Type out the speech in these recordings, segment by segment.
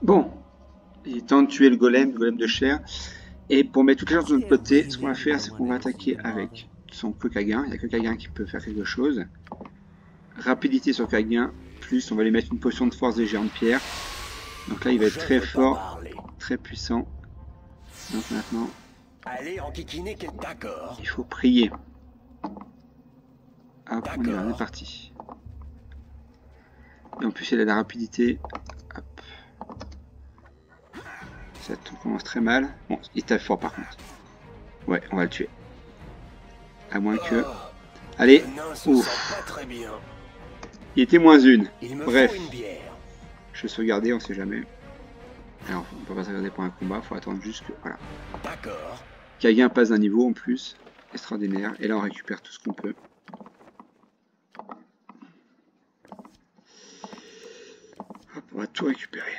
Bon, il est temps de tuer le golem de chair. Et pour mettre toutes les chances de notre côté, ce qu'on va faire, c'est qu'on va attaquer avec son Kokagen. Il n'y a que Kokagen qui peut faire quelque chose. Rapidité sur Kokagen, plus on va lui mettre une potion de force des géants de pierre. Donc là, il va être très fort, très puissant. Donc maintenant, il faut prier. Hop, on y va, on est parti. Et en plus, il a la rapidité. Hop. Ça tout commence très mal. Bon, il tape fort par contre. Ouais, on va le tuer. À moins que... Allez. Ouf. Il était moins une. Bref. Je vais sauvegarder, on sait jamais. Alors, on peut pas sauvegarder pour un combat, faut attendre juste que... Voilà. Kagen passe d'un niveau en plus. Extraordinaire. Et là, on récupère tout ce qu'on peut. Hop, on va tout récupérer.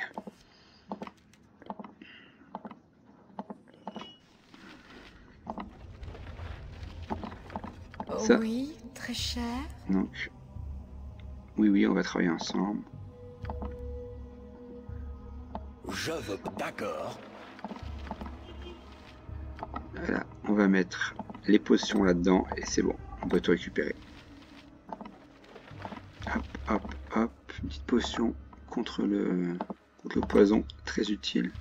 Ça. Oui, très cher. Donc, oui, on va travailler ensemble. Je veux... D'accord. Voilà, on va mettre les potions là-dedans et c'est bon, on peut tout récupérer. Hop, une petite potion contre le poison, très utile.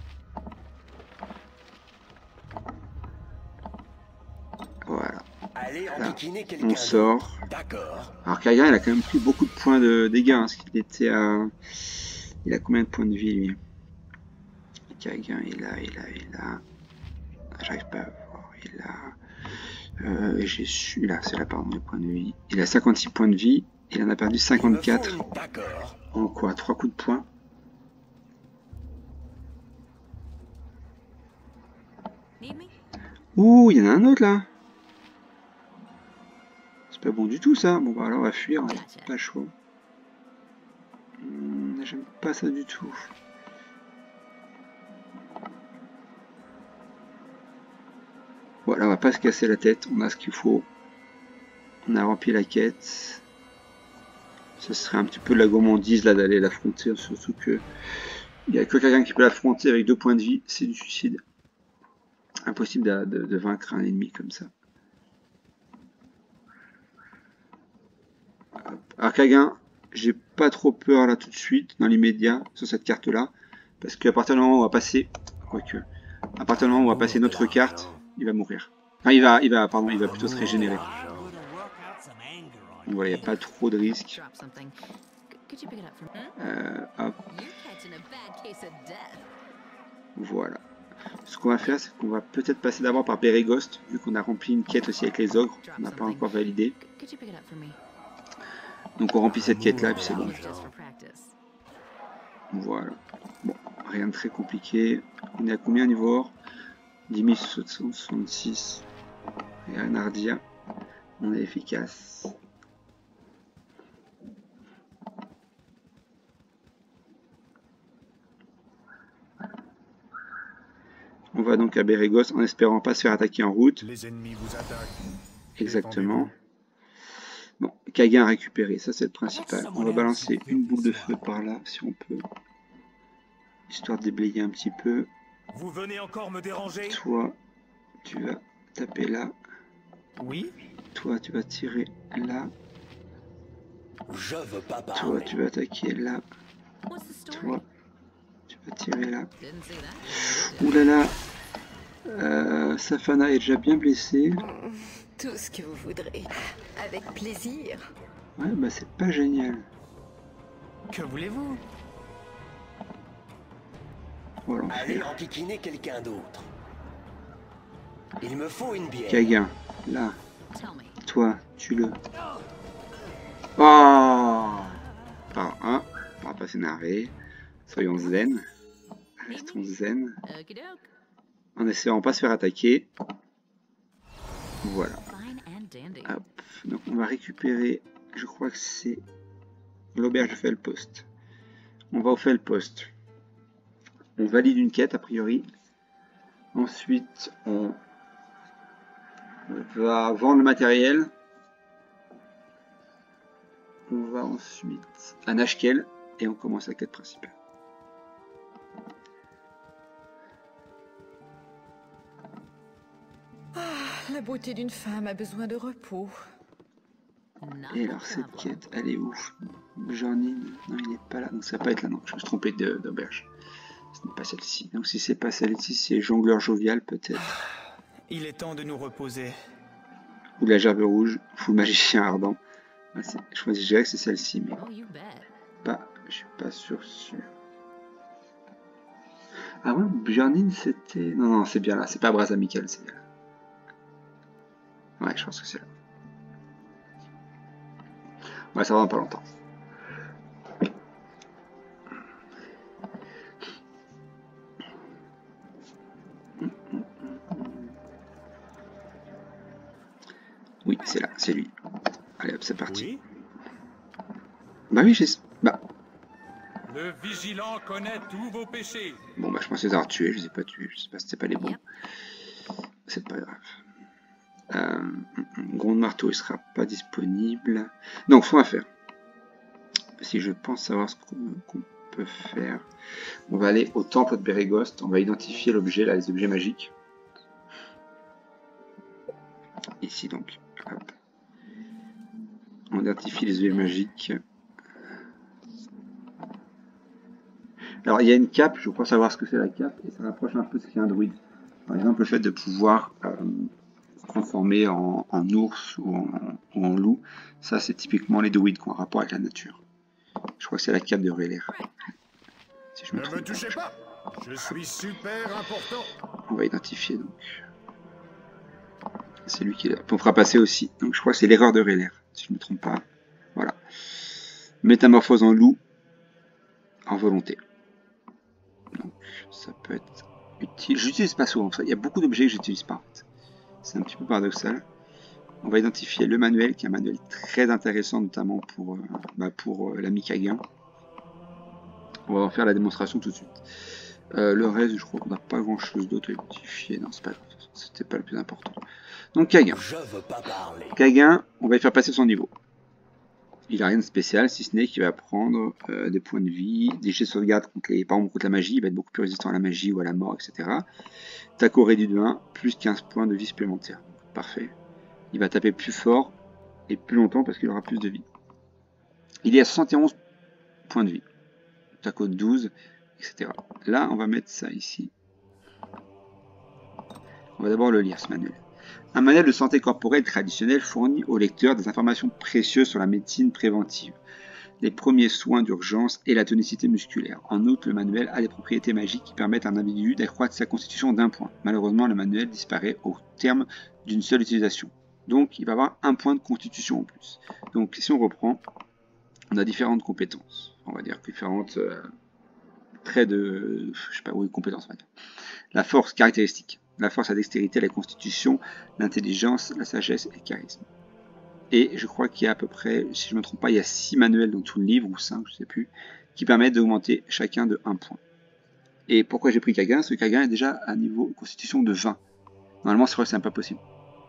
Voilà. Là, on sort. Alors Kagen, il a quand même pris beaucoup de points de dégâts, hein, parce qu'il était à... Il a combien de points de vie, lui? Kagen, il a... J'arrive pas à voir, il a... j'ai su... Là, c'est là, pardon, les points de vie. Il a 56 points de vie, il en a perdu 54. En quoi? 3 coups de poing? Ouh, il y en a un autre, là. C'est pas bon du tout ça. Bon bah alors on va fuir, hein. Pas chaud. J'aime pas ça du tout. Voilà, on va pas se casser la tête, on a ce qu'il faut. On a rempli la quête. Ce serait un petit peu de la gourmandise là d'aller l'affronter, surtout que il n'y a que quelqu'un qui peut l'affronter avec 2 points de vie, c'est du suicide. Impossible de vaincre un ennemi comme ça. Alors Kagen, j'ai pas trop peur là tout de suite, dans l'immédiat, sur cette carte là, parce qu'à partir du moment où on va passer, quoique, à partir du moment où on va passer notre carte, il va mourir. Enfin, il va plutôt se régénérer. Donc voilà, il n'y a pas trop de risques. Hop. Voilà. Ce qu'on va faire, c'est qu'on va peut-être passer d'abord par Beregost, vu qu'on a rempli une quête aussi avec les ogres, on n'a pas encore validé. Donc on remplit cette quête là et puis c'est bon. Voilà. Bon, rien de très compliqué. On est à combien niveau or? 10 766. Et un Ardia. On est efficace. On va donc à Beregost en espérant pas se faire attaquer en route. Les ennemis vous attaquent. Exactement. Bon, Kagen a récupéré, ça c'est le principal. On va balancer une boule de feu par là, si on peut. Histoire de déblayer un petit peu. Vous venez encore me déranger? Toi, tu vas taper là. Oui. Toi, tu vas tirer là. Je veux pas parler. Toi, tu vas attaquer là. Toi, tu vas tirer là. Ouh là là. Safana est déjà bien blessée. Tout ce que vous voudrez. Avec plaisir. Ouais, bah c'est pas génial. Que voulez-vous? Voilà, Allez enquiquiner quelqu'un d'autre. Il me faut une bière. Kagen, là. Toi, tue-le. Oh! Par un, on va pas s'énerver. Soyons zen. Restons zen. En essayant de pas se faire attaquer. Voilà. Hop. Donc on va récupérer, je crois que c'est l'auberge de Felpost. On va au Felpost. On valide une quête a priori. Ensuite on va vendre le matériel. On va ensuite à Nashkel et on commence la quête principale. la beauté d'une femme a besoin de repos. Et alors cette quête, elle est où? Jornin, non il n'est pas là, donc ça va pas être là, non, je me suis trompé d'auberge. Ce n'est pas celle-ci, donc si c'est pas celle-ci, c'est Jongleur Jovial peut-être. Il est temps de nous reposer. Ou la Gerbe Rouge, ou le Magicien Ardent. Ah, je dirais que c'est celle-ci, mais pas, je suis pas sûr. Ah ouais, Björnin c'était... Non, non, c'est bien là, c'est pas Bras Amical, c'est bien là. Ouais, je pense que c'est là. Ouais, ça va dans pas longtemps. Oui, c'est là, c'est lui. Allez hop, c'est parti. Oui. Bah oui, j'ai... Bah... Le vigilant connaît tous vos péchés. Bon bah je pensais les avoir tués, je les ai pas tués, je sais pas si c'était pas les bons. C'est pas grave. Gronde Marteau, il sera pas disponible. Donc, ce qu'on va faire, si je pense savoir ce qu'on peut faire, on va aller au temple de Bérégost, on va identifier l'objet, là, les objets magiques. Ici donc, hop. On identifie les objets magiques. Alors, il y a une cape, je crois savoir ce que c'est la cape, et ça rapproche un peu de ce qu'est un druide. Par exemple, le fait de pouvoir se transformer en ours ou en loup, ça c'est typiquement les druides qui ont un rapport avec la nature. Je crois que c'est la cape de Reler. Si je me trompe. Ne me touchez pas. Je suis super important. On va identifier donc. C'est lui qui est là. On fera passer aussi. Donc je crois que c'est l'erreur de Reler, si je ne me trompe pas. Voilà. Métamorphose en loup en volonté. Donc ça peut être utile. J'utilise pas souvent ça. Il y a beaucoup d'objets que j'utilise pas en fait. C'est un petit peu paradoxal. On va identifier le manuel, qui est un manuel très intéressant, notamment pour l'ami Kagan. On va en faire la démonstration tout de suite. Le reste, je crois qu'on n'a pas grand chose d'autre à identifier. Non, c'est pas grave. C'était pas le plus important. Donc Kagan. Je veux pas parler. Kagan, on va lui faire passer son niveau. Il n'a rien de spécial, si ce n'est qu'il va prendre des points de vie, des jets de sauvegarde contre par exemple contre la magie, il va être beaucoup plus résistant à la magie ou à la mort, etc. Taco réduit de 1, plus 15 points de vie supplémentaires. Parfait. Il va taper plus fort et plus longtemps parce qu'il aura plus de vie. Il est à 71 points de vie. Taco 12, etc. Là, on va mettre ça ici. On va d'abord le lire, ce manuel. Un manuel de santé corporelle traditionnel fournit au lecteur des informations précieuses sur la médecine préventive, les premiers soins d'urgence et la tonicité musculaire. En outre, le manuel a des propriétés magiques qui permettent à un individu d'accroître sa constitution d'1 point. Malheureusement, le manuel disparaît au terme d'une seule utilisation. Donc, il va avoir 1 point de constitution en plus. Donc, si on reprend, on a différentes compétences. On va dire différentes traits de... je sais pas, oui, compétences, on va dire. La force caractéristique. La force, la dextérité, la constitution, l'intelligence, la sagesse et le charisme. Et je crois qu'il y a à peu près, si je ne me trompe pas, il y a 6 manuels dans tout le livre, ou 5, je ne sais plus, qui permettent d'augmenter chacun de 1 point. Et pourquoi j'ai pris Kagan? Parce que Kagan est déjà à niveau constitution de 20. Normalement, c'est vrai que c'est pas possible.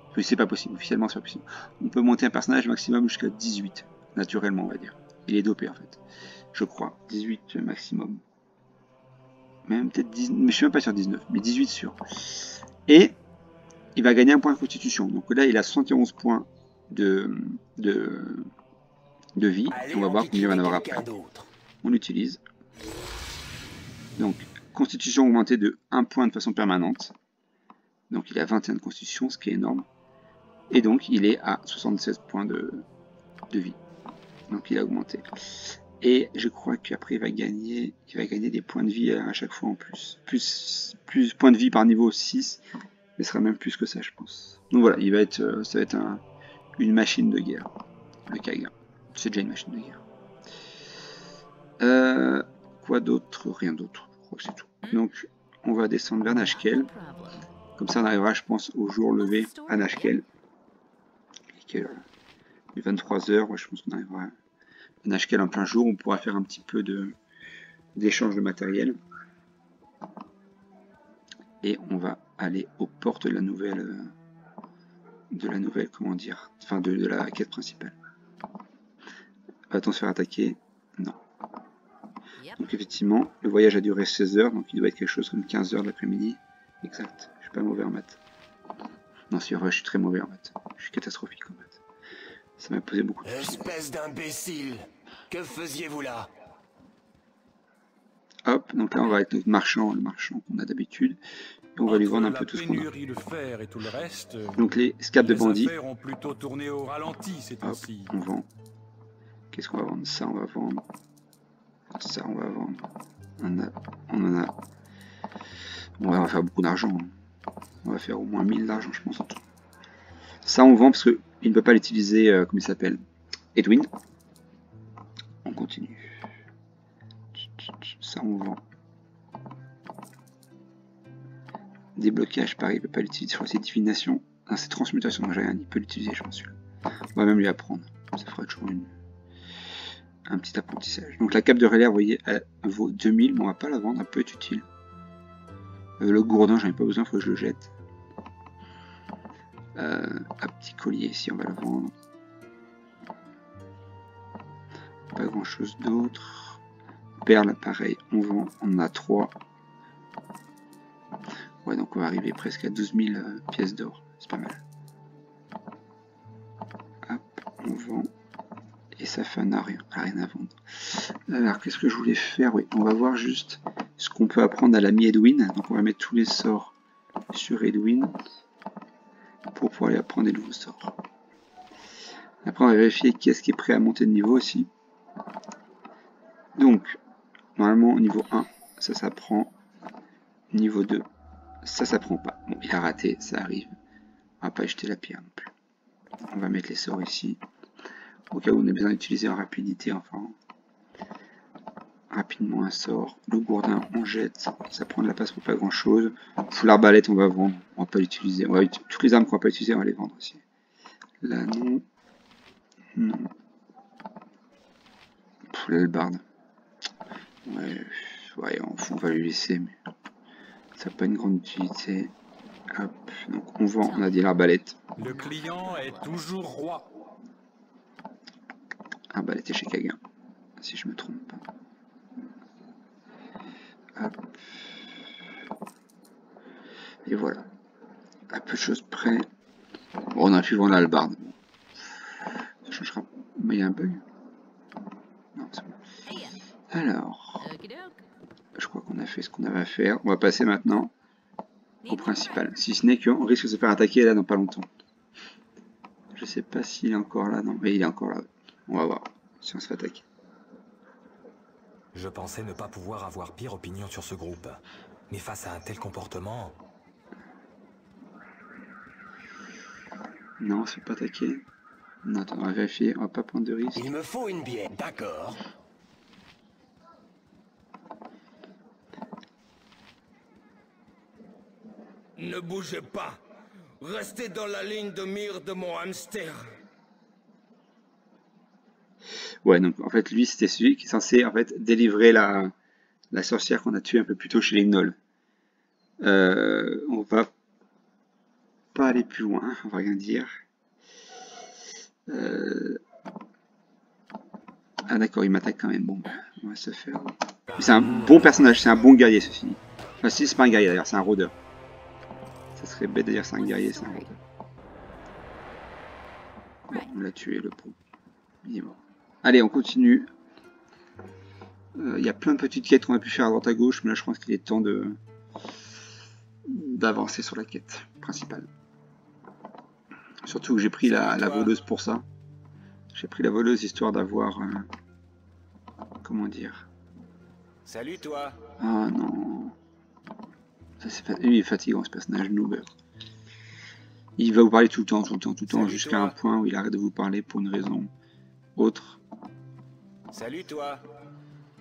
Enfin, c'est pas possible, officiellement c'est pas possible. On peut monter un personnage maximum jusqu'à 18, naturellement on va dire. Il est dopé en fait. Je crois, 18 maximum. Même peut-être 19, mais je suis même pas sûr 19, mais 18 sûr. Et il va gagner 1 point de constitution. Donc là, il a 71 points de vie. Allez, on va voir combien il va en avoir après. d'autre. On l'utilise. Donc, constitution augmentée de 1 point de façon permanente. Donc il a 21 de constitution, ce qui est énorme. Et donc il est à 76 points de vie. Donc il a augmenté. Et je crois qu'après il va gagner des points de vie à chaque fois en plus. Plus points de vie par niveau 6. Mais ce sera même plus que ça, je pense. Donc voilà, ça va être une machine de guerre. Le Kagan. C'est déjà une machine de guerre. Quoi d'autre? Rien d'autre. Je crois que c'est tout. Donc on va descendre vers Nashkel. Comme ça on arrivera, je pense, au jour levé à Nashkel. Il est 23h, ouais, je pense qu'on arrivera à Nashkel en plein jour. On pourra faire un petit peu d'échange de matériel. Et on va aller aux portes de la nouvelle, comment dire, enfin de la quête principale. Va-t-on se faire attaquer? Non. Donc effectivement, le voyage a duré 16 heures, donc il doit être quelque chose comme 15 heures de l'après-midi. Exact, je suis pas mauvais en maths. Non, c'est vrai, je suis très mauvais en fait. Je suis catastrophique en fait. Ça m'a posé beaucoup de soucis. Espèce d'imbécile! Que faisiez-vous là? Hop, donc là on va avec notre marchand, le marchand qu'on a d'habitude. Et on va lui vendre un peu tout ce qu'on a. Le fer et tout le reste, donc les scabs de bandits. ont plutôt tourné au ralenti ces temps-ci. On vend. Qu'est-ce qu'on va vendre? Ça on va vendre. Ça on va vendre. On en a. On va faire beaucoup d'argent. Hein. On va faire au moins 1000 d'argent je pense en tout. Ça on vend parce qu'il ne peut pas l'utiliser, comment il s'appelle? Edwin. On continue. Ça on vend. Déblocage, pareil, il ne peut pas l'utiliser. Je crois que c'est divination. Ah, c'est transmutation, donc j'ai rien, il peut l'utiliser, je pense. On va même lui apprendre. Ça fera toujours un petit apprentissage. Donc la cape de relais, vous voyez, elle vaut 2000, mais on va pas la vendre, elle peut être utile. Le gourdin, j'en ai pas besoin, il faut que je le jette. Un petit collier ici, on va le vendre. Pas grand chose d'autre. Perle, pareil, on vend, on en a 3. Ouais, donc on va arriver presque à 12 000 pièces d'or, c'est pas mal. Hop, on vend. Et ça fait un rien à vendre. Alors, qu'est-ce que je voulais faire? Oui, on va voir juste ce qu'on peut apprendre à l'ami Edwin. Donc on va mettre tous les sorts sur Edwin pour pouvoir lui apprendre des nouveaux sorts. Après, on va vérifier qui est-ce qui est prêt à monter de niveau aussi. Donc, normalement, au niveau 1, ça s'apprend. Niveau 2, ça s'apprend pas. Bon, il a raté, ça arrive. On va pas jeter la pierre non plus. On va mettre les sorts ici. Au cas où on a besoin d'utiliser en rapidité, enfin. Rapidement un sort. Le gourdin, on jette. Ça prend de la place pour pas grand chose. L'arbalète, on va vendre. On va pas l'utiliser. Toutes les armes qu'on va pas utiliser, on va les vendre aussi. Là, non. Non. L'albarde. Ouais, on va lui laisser, mais ça n'a pas une grande utilité. Hop, donc on vend, on a dit l'arbalète. Le client est toujours roi. Arbalète et chez Kaga, si je me trompe pas. Hop. Et voilà. À peu de choses près. Bon, on a pu vendre l'albarde. Ça changera. Mais il y a un bug. Non, c'est bon. Alors, je crois qu'on a fait ce qu'on avait à faire. On va passer maintenant au principal. Si ce n'est qu'on risque de se faire attaquer là dans pas longtemps. Je sais pas s'il est encore là. Non, mais il est encore là. On va voir si on se fait attaquer. Je pensais ne pas pouvoir avoir pire opinion sur ce groupe. Mais face à un tel comportement... Non, on se fait pas attaquer. Non, attends, on va vérifier. On va pas prendre de risque. Il me faut une bière, d'accord. Ne bougez pas. Restez dans la ligne de mire de mon hamster. Ouais, donc en fait, lui, c'était celui qui est censé en fait délivrer la sorcière qu'on a tuée un peu plus tôt chez les gnolls. On va pas aller plus loin, on va rien dire. Ah d'accord, il m'attaque quand même. Bon, on va se faire. C'est un bon personnage, c'est un bon guerrier, ceci. Enfin, si, c'est pas un guerrier d'ailleurs, c'est un rôdeur. Ça serait bête de dire c'est un guerrier, c'est un rôdeur. Bon, on l'a tué, le pauvre. Il est mort. Allez, on continue. Il y a plein de petites quêtes qu'on a pu faire à droite à gauche, mais là je pense qu'il est temps d'avancer sur la quête principale. Surtout que j'ai pris la voleuse pour ça. J'ai pris la voleuse histoire d'avoir... comment dire... Salut toi. Ah non... Lui il est fatigant ce personnage noob. Il va vous parler tout le temps, jusqu'à un point où il arrête de vous parler pour une raison autre. Salut toi.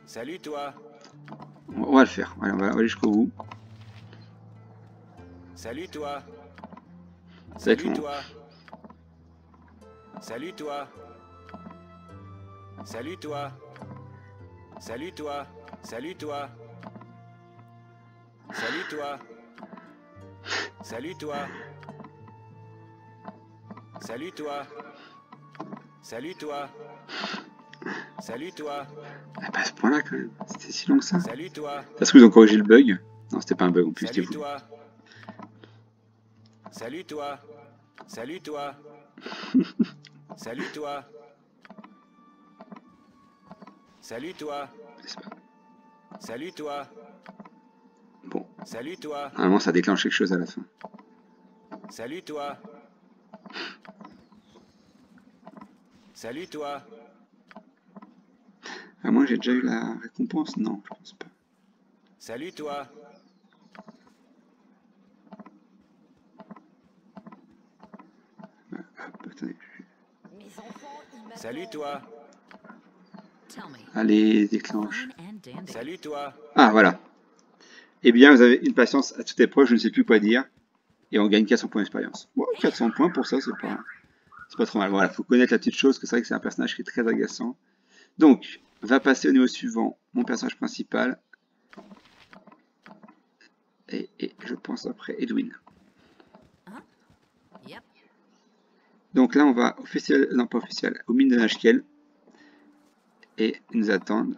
Salut toi. On va le faire, allez, on va aller jusqu'au bout. Salut toi. Salut toi. Salut toi. Salut toi. Salut toi. Salut toi. Salut toi. Salut toi. Salut toi. Salut toi. Salut toi. Ah, pas à ce point là quand même, c'était si long que ça. Salut toi. Ça se trouve ils ont corrigé le bug. Non, c'était pas un bug en plus, c'était Salut fou. toi. Salut toi. Salut toi. Salut toi. Salut toi. Salut toi. Bon. Salut toi. Normalement, ça déclenche quelque chose à la fin. Salut toi. Salut toi. Ah, moi, j'ai déjà eu la récompense? Non, je pense pas. Salut toi. Hop, attendez. Salut toi. Allez, déclenche. Salut toi. Ah, voilà. Eh bien, vous avez une patience à toute épreuve, je ne sais plus quoi dire. Et on gagne 400 points d'expérience. Bon, 400 points pour ça, c'est pas trop mal. Voilà, faut connaître la petite chose, que c'est vrai que c'est un personnage qui est très agaçant. Donc, va passer au niveau suivant, mon personnage principal. Et je pense après Edwin. Donc là, on va officiel, non pas officiel, aux mines de Nashkel. Et nous attendre.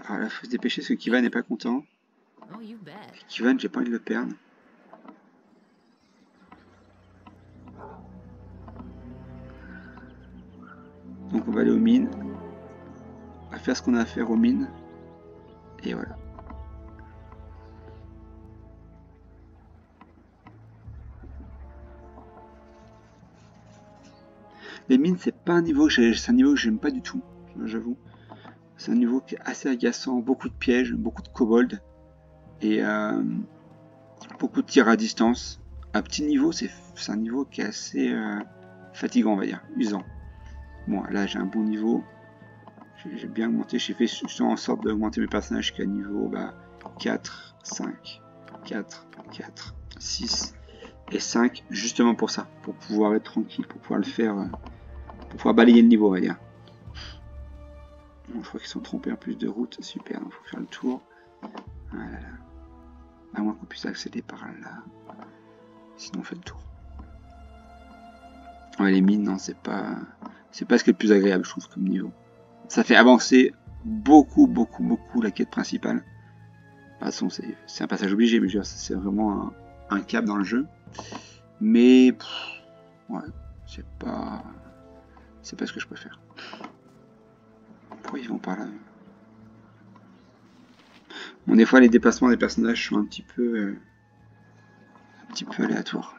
Alors là, il faut se dépêcher parce que Kivan n'est pas content. Kivan, j'ai pas envie de le perdre. Donc on va aller aux mines. On va faire ce qu'on a à faire aux mines. Et voilà. Les mines, c'est pas un niveau que j'aime pas du tout, j'avoue. C'est un niveau qui est assez agaçant, beaucoup de pièges, beaucoup de kobolds et beaucoup de tirs à distance. À petit niveau, c'est un niveau qui est assez fatigant, on va dire, usant. Bon, là j'ai un bon niveau, j'ai bien augmenté, j'ai fait en sorte d'augmenter mes personnages jusqu'à niveau 4, 5, 4, 4, 6 et 5, justement pour ça, pour pouvoir être tranquille, pour pouvoir le faire, pour pouvoir balayer le niveau, on va dire. Bon, je crois qu'ils sont trompés en plus de route, super, il faut faire le tour. Voilà, là. À moins qu'on puisse accéder par là, sinon on fait le tour. Ouais, les mines, non, c'est pas ce qui est le plus agréable, je trouve, comme niveau. Ça fait avancer beaucoup la quête principale. De toute façon, c'est un passage obligé, mais c'est vraiment un cap dans le jeu. Mais, ouais, c'est pas ce que je préfère. Pourquoi ils vont par là? Bon, des fois, les déplacements des personnages sont un petit peu aléatoires.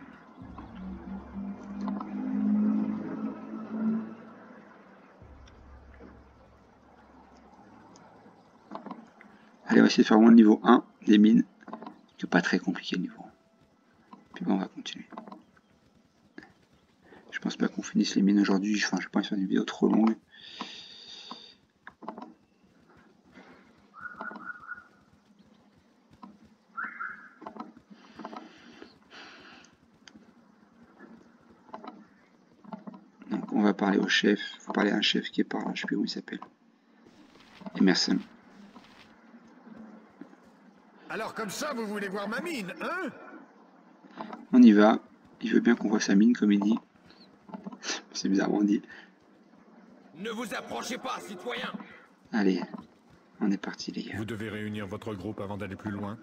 Allez, on va essayer de faire moins le niveau 1 des mines, qui n'est pas très compliqué le niveau 1. Puis bon, on va continuer. Je pense pas qu'on finisse les mines aujourd'hui, enfin, je pense faire une vidéo trop longue. Donc on va parler au chef, il faut parler à un chef qui est par là, je sais plus où il s'appelle. Emerson. Alors comme ça, vous voulez voir ma mine, hein? On y va. Il veut bien qu'on voit sa mine, comme il dit. C'est bizarrement dit. Ne vous approchez pas, citoyen! Allez, on est parti, les gars. Vous devez réunir votre groupe avant d'aller plus loin.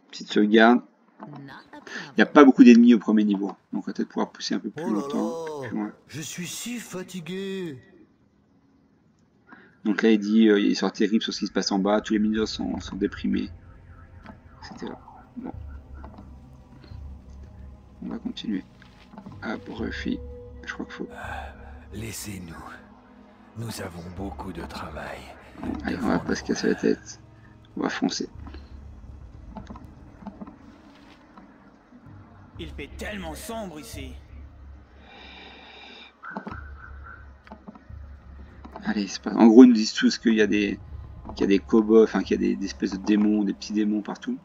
Petite sauvegarde. Il n'y a pas beaucoup d'ennemis au premier niveau, donc on va peut-être pouvoir pousser un peu plus longtemps. Plus loin. Je suis si fatigué. Donc là, il dit il sort terrible sur ce qui se passe en bas, tous les mineurs sont déprimés, etc. Bon. On va continuer. Hop, refit. Je crois qu'il faut. Laissez-nous. Nous avons beaucoup de travail. Allez, on va pas se casser la tête. On va foncer. Il fait tellement sombre ici. Allez, c'est pas... En gros, ils nous disent tous qu'il y a des kobolds, enfin qu'il y a des espèces de démons, des petits démons partout.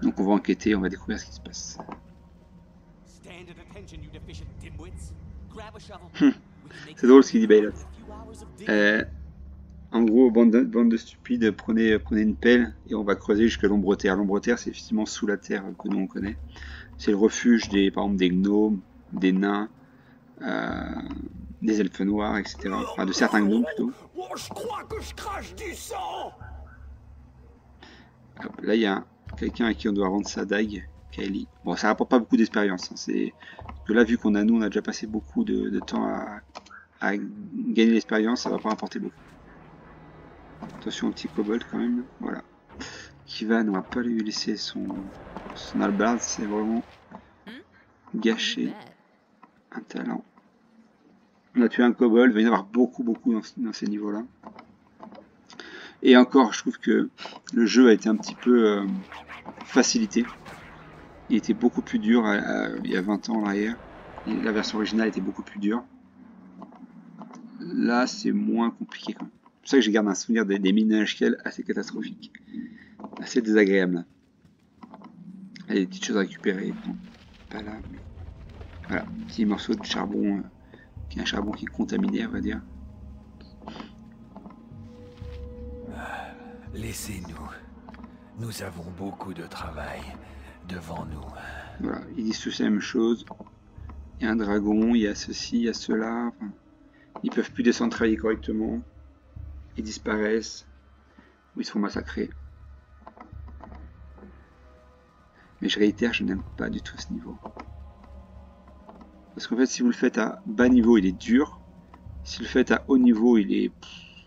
Donc on va enquêter, on va découvrir ce qui se passe. C'est drôle ce qu'il dit Baylot. En gros, bande de stupides, prenez une pelle et on va creuser jusqu'à l'ombre-terre. L'ombre-terre, c'est effectivement sous la terre que nous on connaît. C'est le refuge par exemple des gnomes, des nains, des elfes noirs, etc. Enfin, de certains gnomes plutôt. Oh, je crois que je crache du sang! Hop, là, il y a quelqu'un à qui on doit rendre sa dague, Kylie. Bon, ça rapporte pas beaucoup d'expérience. Hein. C'est que là, vu qu'on a nous, on a déjà passé beaucoup de temps à gagner l'expérience, ça va pas rapporter beaucoup. Attention au petit kobold quand même. Voilà. Kivan, on va pas lui laisser son halberd, c'est vraiment gâcher un talent. On a tué un kobold, il va y en avoir beaucoup dans ces niveaux-là. Et encore, je trouve que le jeu a été un petit peu facilité. Il était beaucoup plus dur il y a 20 ans en arrière. Et la version originale était beaucoup plus dure. Là, c'est moins compliqué quand même. C'est pour ça que je garde un souvenir des mines de Nashkel assez catastrophiques. Assez désagréables. Il y a des petites choses à récupérer. Bon, pas là. Mais... voilà, petit morceau de charbon. Qui est un charbon qui est contaminé, on va dire. Laissez-nous. Nous avons beaucoup de travail devant nous. Voilà, ils disent tous la même chose. Il y a un dragon, il y a ceci, il y a cela. Enfin, ils peuvent plus descendre travailler correctement. Ils disparaissent. Ou ils se font massacrer. Mais je réitère, je n'aime pas du tout ce niveau. Parce qu'en fait, si vous le faites à bas niveau, il est dur. Si vous le faites à haut niveau, il est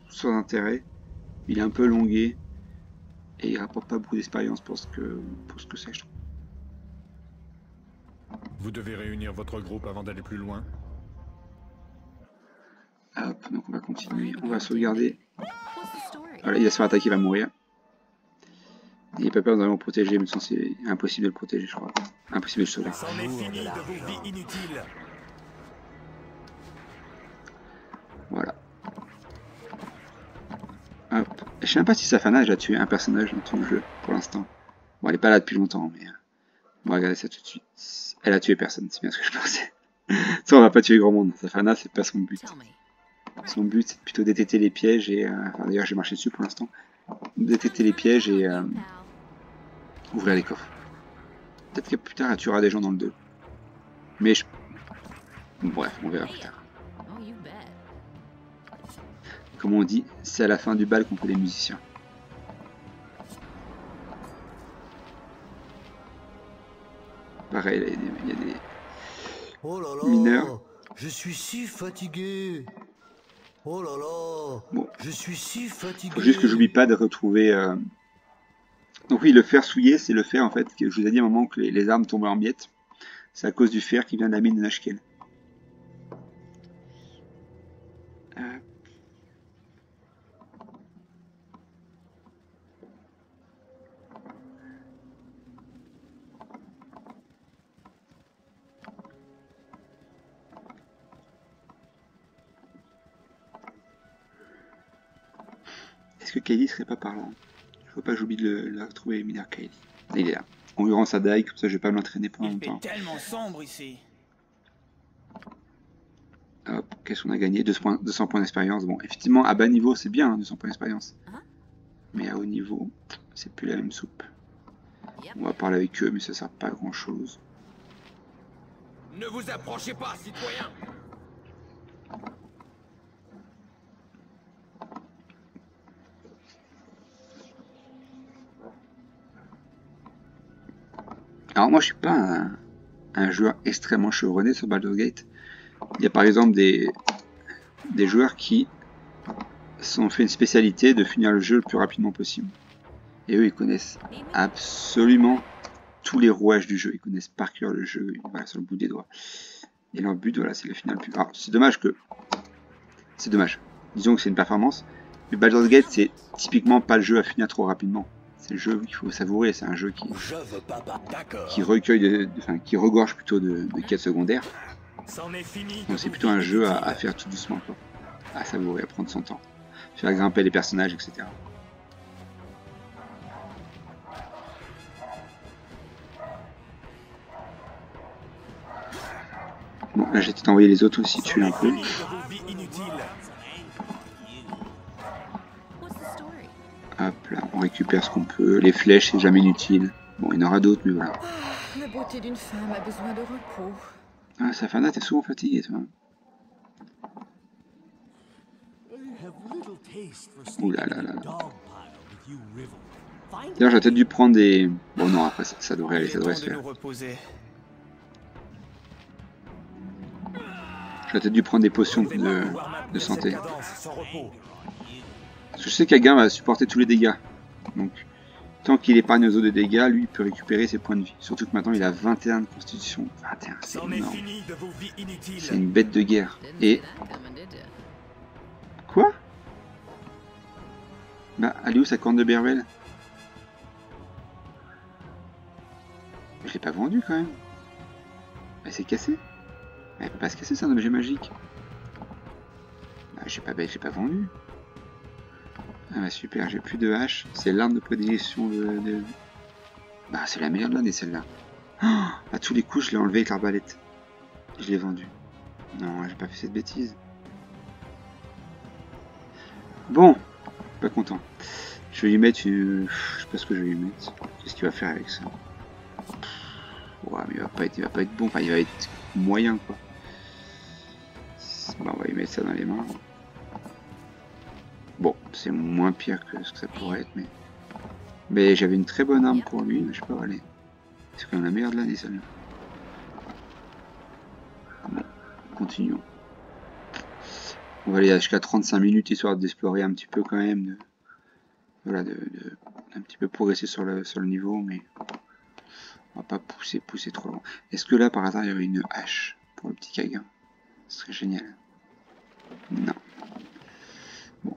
sans intérêt. Il est un peu longué. Et il rapporte pas beaucoup d'expérience pour ce que c'est, je trouve. Vous devez réunir votre groupe avant d'aller plus loin. Hop, donc on va continuer. On va sauvegarder. Voilà, il va se faire attaquer, il va mourir. Il n'a pas peur d'aller le protéger, mais c'est impossible de le protéger, je crois. Impossible de le sauver. C'en est fini de vos vies inutiles. Voilà. Hop. Je sais même pas si Safana a déjà tué un personnage dans tout le jeu, pour l'instant. Bon, elle est pas là depuis longtemps, mais... on va regarder ça tout de suite. Elle a tué personne, c'est bien ce que je pensais. Ça, on va pas tuer grand monde. Safana, c'est pas son but. Son but, c'est plutôt détecter les pièges et... enfin, d'ailleurs, j'ai marché dessus pour l'instant. Détecter les pièges et... ouvrir les coffres. Peut-être que plus tard, elle tuera des gens dans le 2. Mais je... bref, on verra plus tard. Comme on dit, c'est à la fin du bal qu'on fait les musiciens. Pareil, là, il y a des Oh là là, mineurs. Je suis si fatigué. Oh là là, Bon. Je suis si fatigué. Faut juste que j'oublie pas de retrouver... Donc oui, le fer souillé, c'est le fer en fait, que je vous ai dit à un moment que les armes tombaient en miettes. C'est à cause du fer qui vient de la mine de Nashkel. Est-ce que Kylie serait pas par là? Il faut pas que j'oublie de la retrouver, mineur Kylie. Il est là. On lui rend sa dague, comme ça je vais pas m'entraîner pendant Il fait longtemps. tellement sombre ici. Hop, qu'est-ce qu'on a gagné? 200 points d'expérience. Bon, effectivement, à bas niveau, c'est bien, hein, 200 points d'expérience. Mais à haut niveau, c'est plus la même soupe. On va parler avec eux, mais ça sert pas à grand chose. Ne vous approchez pas, citoyens. Alors moi, je suis pas un joueur extrêmement chevronné sur Baldur's Gate. Il y a par exemple des joueurs qui sont fait une spécialité de finir le jeu le plus rapidement possible. Et eux, ils connaissent absolument tous les rouages du jeu. Ils connaissent par cœur le jeu, voilà, sur le bout des doigts. Et leur but, voilà, c'est le final plus... Alors, c'est dommage que... C'est dommage. Disons que c'est une performance. Mais Baldur's Gate, c'est typiquement pas le jeu à finir trop rapidement. C'est le jeu qu'il faut savourer. C'est un jeu qui recueille, enfin, qui regorge plutôt de quêtes secondaires. Donc c'est plutôt un jeu à faire tout doucement, quoi. À savourer, à prendre son temps. Faire grimper les personnages, etc. Bon, là j'ai peut-être envoyé les autres aussi tuer un peu. Hop là, on récupère ce qu'on peut. Les flèches, c'est jamais inutile. Bon, il y en aura d'autres, mais voilà. La beauté d'une femme a besoin de repos. Ah, Safana, t'es souvent fatigué, toi. Ouh là là là. D'ailleurs, j'aurais peut-être dû prendre des... Bon, non, après, ça devrait aller, ça devrait se faire. J'aurais peut-être dû prendre des potions de santé. Parce que je sais qu'Again va supporter tous les dégâts. Donc, tant qu'il épargne aux autres des dégâts, lui, il peut récupérer ses points de vie. Surtout que maintenant, il a 21 de constitution. 21, c'est énorme. C'est une bête de guerre. Et... Quoi? Bah, elle est où sa corne de Berbel? Je l'ai pas vendu quand même. Elle s'est cassée. Elle peut pas se casser, c'est un objet magique. Bah, j'ai pas vendu. Ah bah super, j'ai plus de hache. C'est l'arme de prédilection de... Bah c'est la meilleure de l'année celle-là. Oh, à tous les coups je l'ai enlevé avec l'arbalète. Je l'ai vendu. Non, j'ai pas fait cette bêtise. Bon, pas content. Je vais lui mettre une... Je sais pas ce que je vais lui mettre. Qu'est-ce qu'il va faire avec ça? Ouais, mais il va pas être bon, enfin il va être moyen quoi. Bon, on va lui mettre ça dans les mains. Bon, c'est moins pire que ce que ça pourrait être, mais j'avais une très bonne arme pour lui, mais je sais pas où aller. C'est quand même la meilleure de l'année celle-là. Bon, continuons. On va aller jusqu'à 35 minutes histoire d'explorer un petit peu quand même, voilà, un petit peu progresser sur le niveau, mais on va pas pousser trop loin. Est-ce que là par hasard il y aurait une hache pour le petit Kagin? Ce serait génial. Non. Bon.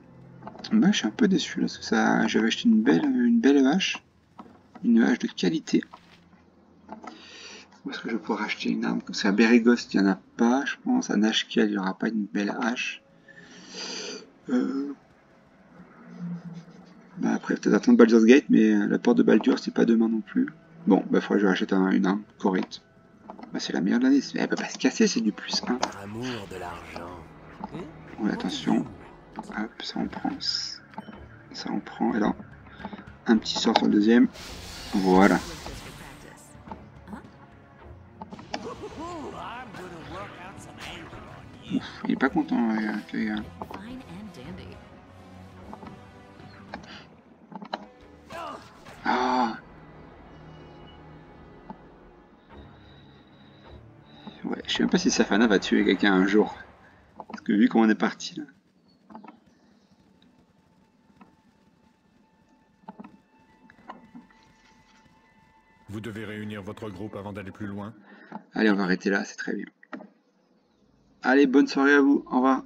Bah, je suis un peu déçu là, parce que ça, j'avais acheté une belle hache. Une hache de qualité. Où est-ce que je vais pouvoir acheter une arme comme ça? À Beregost, il n'y en a pas, je pense. À Nashkel, il n'y aura pas une belle hache. Bah, après, peut-être attendre Baldur's Gate, mais la porte de Baldur, c'est pas demain non plus. Bon, bah, il faudrait que je rachète une arme correcte. Bah, c'est la meilleure de l'année. Elle peut pas se casser, c'est du plus 1. Amour de l'argent. Ouais, attention. Hop, ça on prend. Ça on prend. Alors, un petit sort sur le deuxième. Voilà. Ouf, il est pas content, Kagin. Ah. Ouais, je sais même pas si Safana va tuer quelqu'un un jour. Parce que vu comment on est parti là. Vous devez réunir votre groupe avant d'aller plus loin. Allez, on va arrêter là, c'est très bien. Allez, bonne soirée à vous, au revoir.